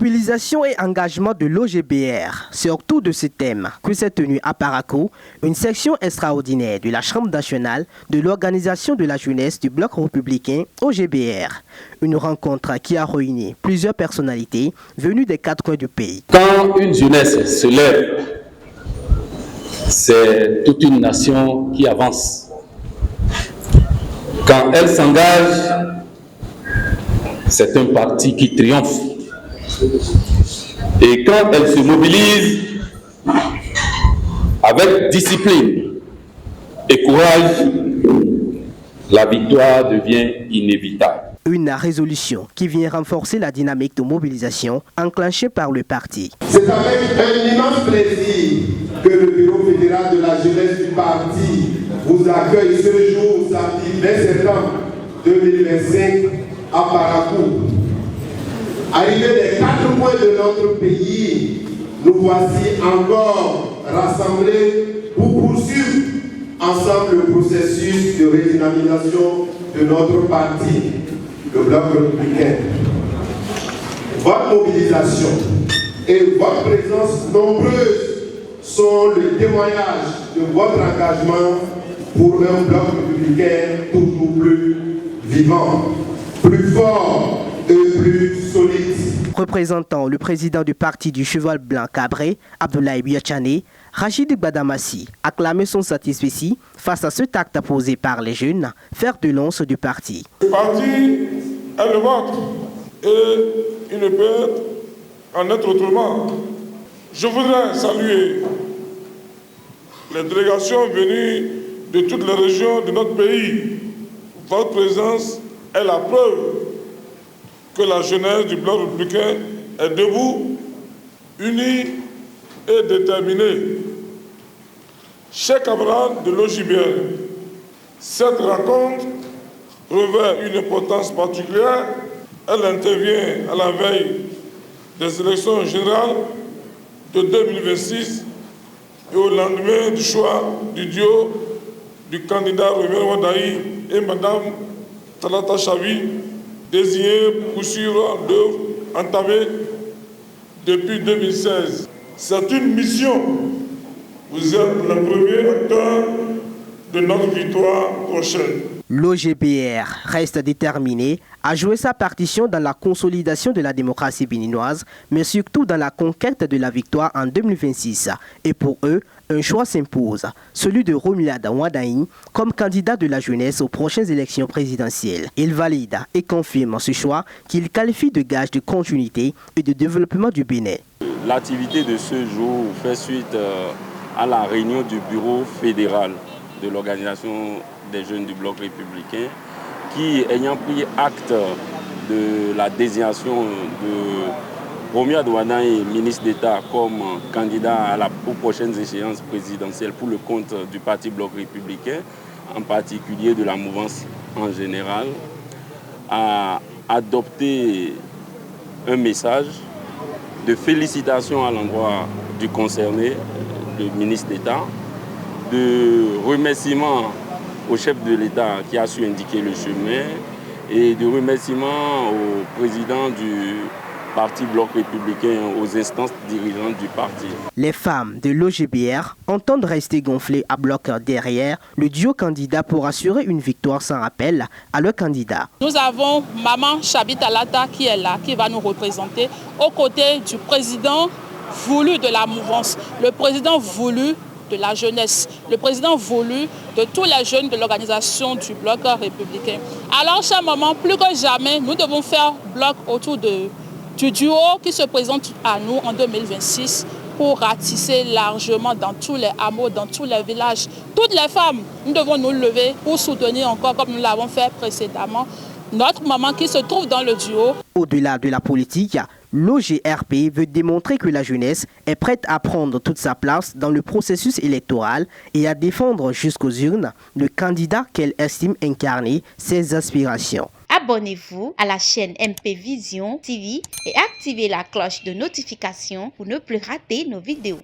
Mobilisation et engagement de l'OGBR. C'est autour de ce thème que s'est tenue à Parakou une section extraordinaire de la Chambre nationale de l'organisation de la jeunesse du Bloc républicain OGBR. Une rencontre qui a réuni plusieurs personnalités venues des 4 coins du pays. Quand une jeunesse se lève, c'est toute une nation qui avance. Quand elle s'engage, c'est un parti qui triomphe. Et quand elle se mobilise avec discipline et courage, la victoire devient inévitable. Une résolution qui vient renforcer la dynamique de mobilisation enclenchée par le parti. C'est avec un immense plaisir que le bureau fédéral de la jeunesse du parti vous accueille ce jour, samedi 20 septembre 2025 à Parakou. Arrivé des 4 coins de notre pays, nous voici encore rassemblés pour poursuivre ensemble le processus de redynamisation de notre parti, le Bloc républicain. Votre mobilisation et votre présence nombreuse sont le témoignage de votre engagement pour un Bloc républicain toujours plus vivant, plus fort et plus solide. Représentant le président du parti du Cheval Blanc Cabré, Abdoulaye Biachane, Rachid Badamassi acclamait son satisfait face à cet acte posé par les jeunes, fer de lance du parti. Le parti est le vôtre et il ne peut en être autrement. Je voudrais saluer les délégations venues de toutes les régions de notre pays. Votre présence est la preuve que la jeunesse du Bloc républicain est debout, unie et déterminée. Chers camarades de l'OGBR, cette rencontre revêt une importance particulière. Elle intervient à la veille des élections générales de 2026 et au lendemain du choix du duo du candidat Romel Wadaï et Mme Talata Chavi, désigné pour suivre d'œuvre entamée depuis 2016. C'est une mission. Vous êtes le premier acteur de notre victoire prochaine. L'OGBR reste déterminé à jouer sa partition dans la consolidation de la démocratie béninoise, mais surtout dans la conquête de la victoire en 2026. Et pour eux, un choix s'impose, celui de Romilada Wadaï comme candidat de la jeunesse aux prochaines élections présidentielles. Il valide et confirme ce choix qu'il qualifie de gage de continuité et de développement du Bénin. L'activité de ce jour fait suite à la réunion du bureau fédéral de l'organisation des jeunes du Bloc républicain qui, ayant pris acte de la désignation de Romilada Wadaï, ministre d'État, comme candidat aux prochaines échéances présidentielles pour le compte du parti Bloc républicain, en particulier de la mouvance en général, a adopté un message de félicitations à l'endroit du concerné, le ministre d'État, de remerciements au chef de l'État qui a su indiquer le chemin et de remerciements au président du parti Bloc républicain, aux instances dirigeantes du parti. Les femmes de l'OGBR entendent rester gonflées à bloc derrière le duo candidat pour assurer une victoire sans appel à leur candidat. Nous avons Maman Chabi Talata qui est là, qui va nous représenter aux côtés du président voulu de la mouvance, le président voulu de la jeunesse, le président voulu de tous les jeunes de l'organisation du Bloc républicain. Alors, chers mamans, plus que jamais, nous devons faire bloc autour du duo qui se présente à nous en 2026 pour ratisser largement dans tous les hameaux, dans tous les villages. Toutes les femmes, nous devons nous lever pour soutenir encore, comme nous l'avons fait précédemment, notre maman qui se trouve dans le duo. Au-delà de la politique, l'OGRP veut démontrer que la jeunesse est prête à prendre toute sa place dans le processus électoral et à défendre jusqu'aux urnes le candidat qu'elle estime incarner ses aspirations. Abonnez-vous à la chaîne MP Vision TV et activez la cloche de notification pour ne plus rater nos vidéos.